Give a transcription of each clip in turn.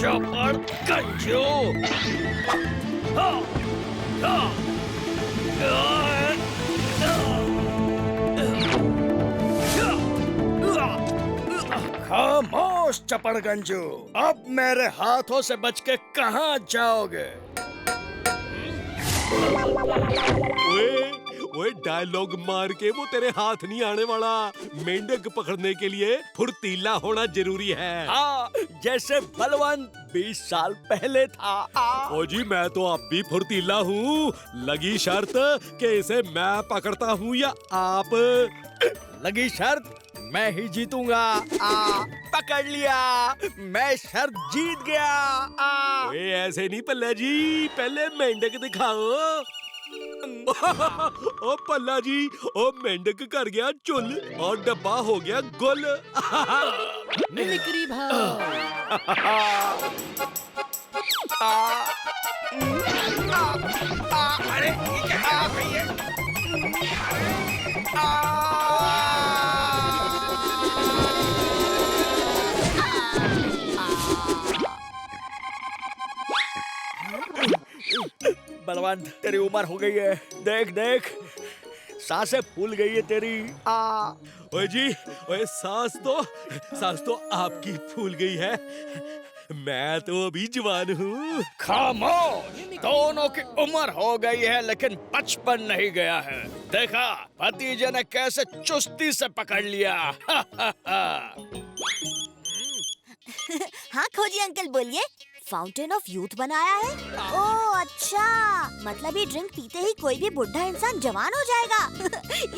चपड़ कंजू। खामोश चपड़ गंजू, अब मेरे हाथों से बच के कहाँ जाओगे? ओए डायलॉग मार के वो तेरे हाथ नहीं आने वाला। मेंढक पकड़ने के लिए फुर्तीला होना जरूरी है। हाँ, जैसे बलवंत 20 साल पहले था। ओ जी, मैं तो अब भी फुर्तीला हूँ। लगी शर्त कि इसे मैं पकड़ता हूँ या आप? लगी शर्त, मैं ही जीतूंगा। पकड़ लिया, मैं शर्त जीत गया। ओए ऐसे नहीं पल्ला जी, पहले मेंढक दिखाओ। ओ पल्ला जी, ओ मेंढक कर गया चुल और डब्बा हो गया गुल। मिमिक्री भाव। अरे ये क्या कर रही है? बलवंत, तेरी उम्र हो गई है, देख देख, सांसें फूल गई है तेरी। ओए जी, ओए सांस तो आपकी फूल गई है। मैं तो अभी जवान हूँ। खामोश, दोनों की उम्र हो गई है लेकिन बचपन नहीं गया है। देखा भतीजे ने कैसे चुस्ती से पकड़ लिया। हाँ खोजी अंकल, बोलिए। फाउंटेन ऑफ यूथ बनाया है? ओह अच्छा, मतलब ये ड्रिंक पीते ही कोई भी बुढ़ा इंसान जवान हो जाएगा।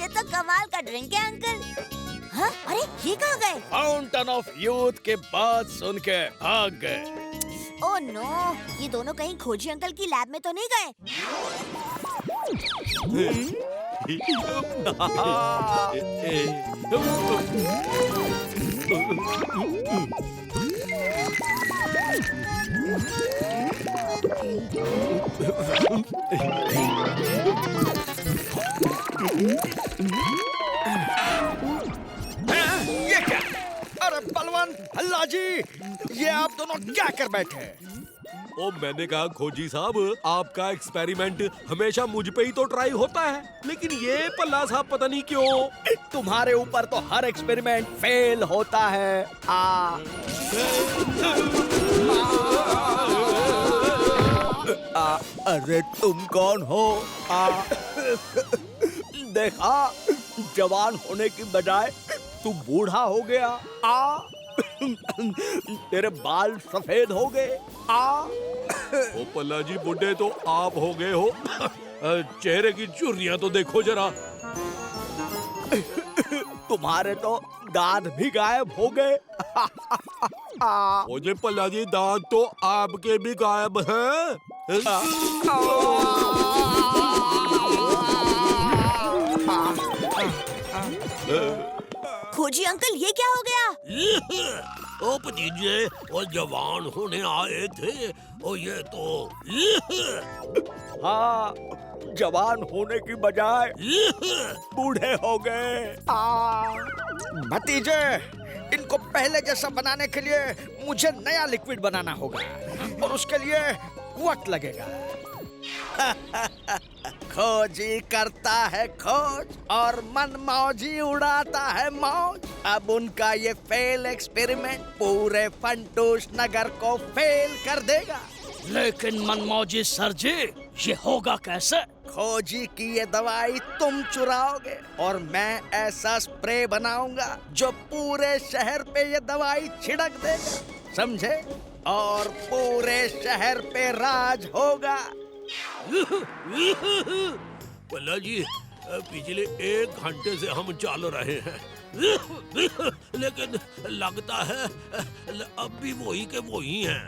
ये तो कमाल का ड्रिंक है अंकल। हाँ? अरे ये कहाँ गए? फाउंटेन ऑफ यूथ की बात सुन के भाग गए। ओह नो, ये दोनों कहीं खोजी अंकल की लैब में तो नहीं गए? ये क्या? अरे बलवंत, हल्ला जी, ये आप दोनों क्या कर बैठे? ओ मैंने कहा खोजी साहब, आपका एक्सपेरिमेंट हमेशा मुझ पे ही तो ट्राई होता है, लेकिन ये पल्ला साहब पता नहीं क्यों। तुम्हारे ऊपर तो हर एक्सपेरिमेंट फेल होता है। अरे तुम कौन हो? देखा, जवान होने की बजाय तू बूढ़ा हो गया। तेरे बाल सफेद हो गए। ओ पल्ला जी, बुड्ढे तो आप हो गए हो। चेहरे की झुर्रियां तो देखो जरा। तुम्हारे तो दांत भी गायब हो गए। मुझे पल्ला जी, दांत तो आपके भी गायब हैं। खोजी अंकल, ये क्या हो गया? ओ भतीजे, वो जवान होने आए थे, ओ ये तो हाँ, जवान होने की बजाय बूढ़े हो गए। भतीजे, इनको पहले जैसा बनाने के लिए मुझे नया लिक्विड बनाना होगा और उसके लिए वक्त लगेगा। खोजी करता है खोज और मनमौजी उड़ाता है मौज। अब उनका ये फेल एक्सपेरिमेंट पूरे फंटूश नगर को फेल कर देगा। लेकिन मनमौजी सर जी, ये होगा कैसे? खोजी की ये दवाई तुम चुराओगे और मैं ऐसा स्प्रे बनाऊंगा जो पूरे शहर पे ये दवाई छिड़क देगा, समझे? और पूरे शहर पे राज होगा। पल्ला जी, पिछले 1 घंटे से हम चल रहे हैं, लेकिन लगता है अब भी वही के वही हैं।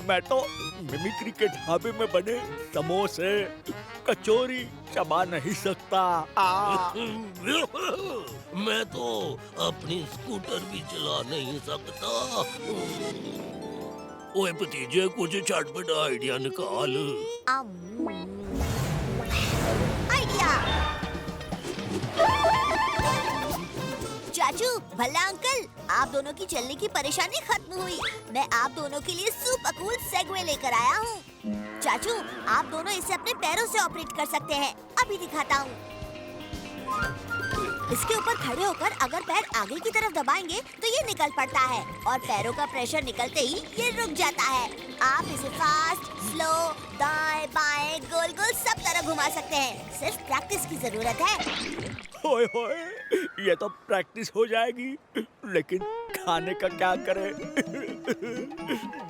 मैं तो मिमिक्री के ढाबे में बने समोसे, कचौरी चबा नहीं सकता। मैं तो अपनी स्कूटर भी चला नहीं सकता। ओए भतीजे, कुछ चटपटा आइडिया निकाल। आइडिया दिया। चाचू, भल्ला अंकल, आप दोनों की चलने की परेशानी खत्म हुई। मैं आप दोनों के लिए सुपर कूल सेगवे लेकर आया हूँ। चाचू, आप दोनों इसे अपने पैरों से ऑपरेट कर सकते हैं। अभी दिखाता हूँ। इसके ऊपर खड़े होकर अगर पैर आगे की तरफ दबाएंगे तो ये निकल पड़ता है और पैरों का प्रेशर निकलते ही ये रुक जाता है। आप इसे फास्ट, स्लो, दाएं, बाएं, गोल गोल सब तरह घुमा सकते हैं। सिर्फ प्रैक्टिस की जरूरत है। होए होए, ये तो प्रैक्टिस हो जाएगी, लेकिन खाने का क्या करें?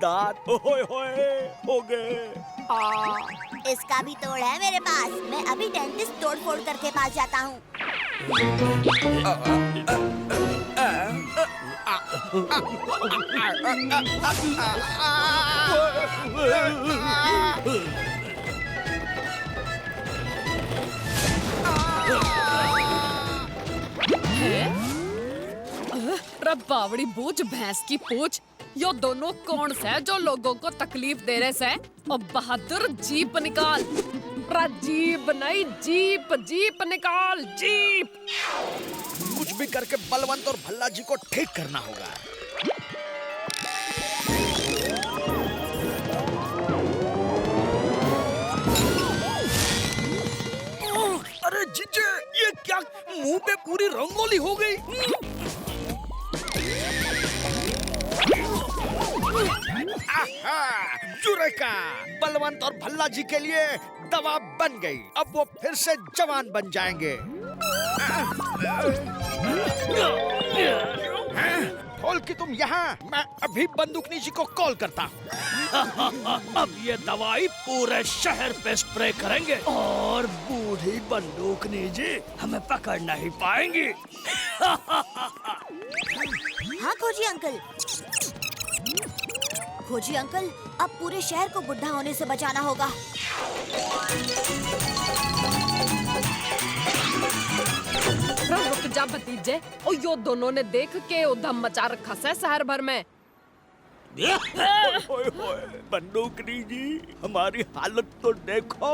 दांत होए होए हो गए। इसका भी तोड़ है मेरे पास। मैं अभी डेंटिस्ट तोड़ फोड़ करके पास जाता हूँ। बावड़ी बूझ भैंस की पूछ। यो दोनों कौन से जो लोगों को तकलीफ दे रहे से? और बहादुर जीप निकाल। जीप नहीं, जीप, जीप निकाल, जीप। कुछ भी करके बलवंत और भल्ला जी को ठीक करना होगा। अरे जीजे, ये क्या मुंह पे पूरी रंगोली हो गई। यूरेका! बलवंत और भल्ला जी के लिए दवा बन गई। अब वो फिर से जवान बन जाएंगे। ढोल की तुम यहाँ, मैं अभी बंदूकनी जी को कॉल करता हूँ। अब ये दवाई पूरे शहर पे स्प्रे करेंगे और बूढ़ी बंदूकनी जी हमें पकड़ नहीं पाएंगी। हाँ खोजी अंकल। खोजी अंकल, अब पूरे शहर को बुढ़ा होने से बचाना होगा। रुक जा भतीजे। ओ यो दोनों ने देख के उधम मचा रखा है शहर भर में। होए होए, बंदूकनी जी, हमारी हालत तो देखो।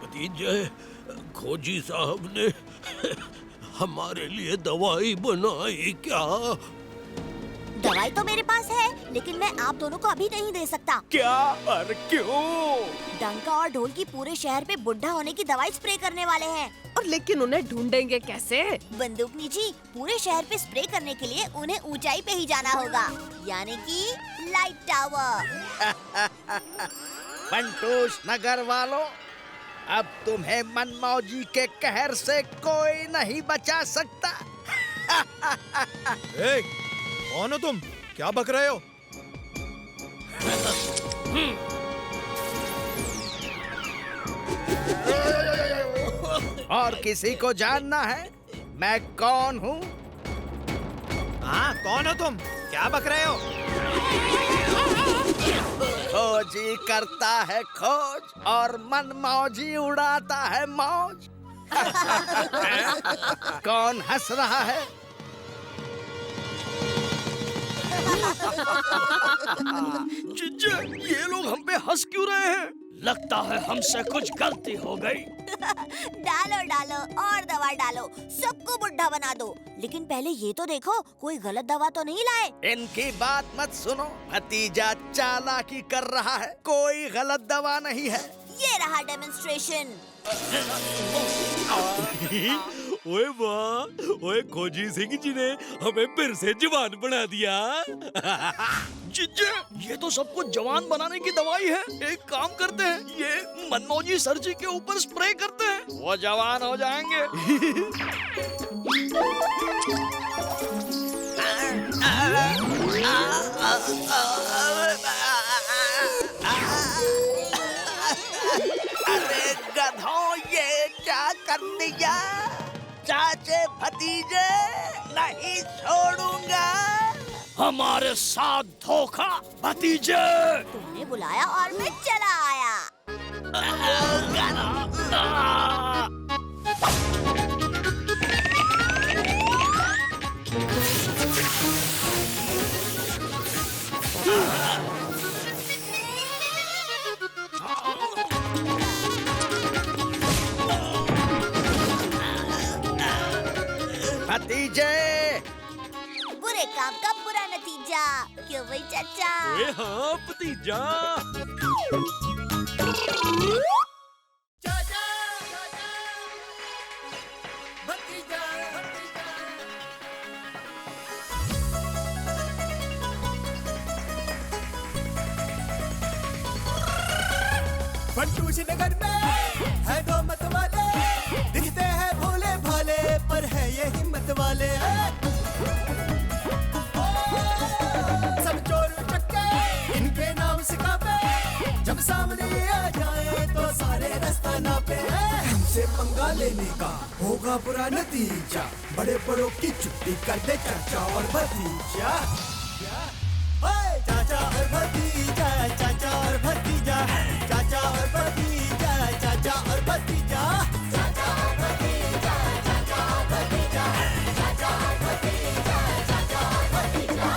भतीजे, खोजी साहब ने हमारे लिए दवाई बनाई क्या? दवाई तो मेरे पास है, लेकिन मैं आप दोनों को अभी नहीं दे सकता। क्या? और क्यों? डंका और ढोल की पूरे शहर पे बुढ़ा होने की दवाई स्प्रे करने वाले हैं। और लेकिन उन्हें ढूंढेंगे कैसे? बंदूकनी जी, पूरे शहर पे स्प्रे करने के लिए उन्हें ऊंचाई पे ही जाना होगा, यानी कि लाइट टावर। पंटूस नगर वालों, अब तुम्हें मनमौजी के कहर से कोई नहीं बचा सकता। कौन हो तुम? क्या बक रहे हो? और किसी को जानना है मैं कौन हूँ? हाँ, कौन हो तुम? क्या बक रहे हो? खोजी करता है खोज और मनमौजी उड़ाता है मौज। कौन हंस रहा है? जीजे, ये लोग हम पे हंस क्यों रहे हैं? लगता है हमसे कुछ गलती हो गई। डालो डालो और दवा डालो, सबको बुढ़ा बना दो। लेकिन पहले ये तो देखो, कोई गलत दवा तो नहीं लाए। इनकी बात मत सुनो, भतीजा चालाकी कर रहा है, कोई गलत दवा नहीं है। ये रहा डेमोन्स्ट्रेशन। ओए वाह, ओए खोजी सिंह जी ने हमें फिर से जवान बना दिया। जीजे, ये तो सबको जवान बनाने की दवाई है। एक काम करते हैं, ये मनमौजी सर जी के ऊपर स्प्रे करते हैं, वो जवान हो जाएंगे। अरे गधों, ये क्या कर दिया? चाचे भतीजे, नहीं छोड़ूंगा। हमारे साथ धोखा भतीजे। तुमने बुलाया और मैं चला आया। विजय। बुरे काम का बुरा नतीजा, क्यों भाई चाचा? ए हाँ भतीजा। बंटू नगर में है दो मत वाले, दिखते हैं भोले भाले पर है ये हिम्मत वाले। सब चोर चक्के इनके नाम से कापे, जब सामने आ जाए तो सारे रास्ता नापे। हमसे पंगा लेने का होगा बुरा नतीजा, बड़े बड़ों की छुट्टी कर दे चाचा और भतीजा। चाचा और भतीजा, चाचा और भतीजा, चाचा और भतीजा, चाचा और भतीजा, चाचा और भतीजा, चाचा और भतीजा, चाचा और भतीजा, चाचा और भतीजा।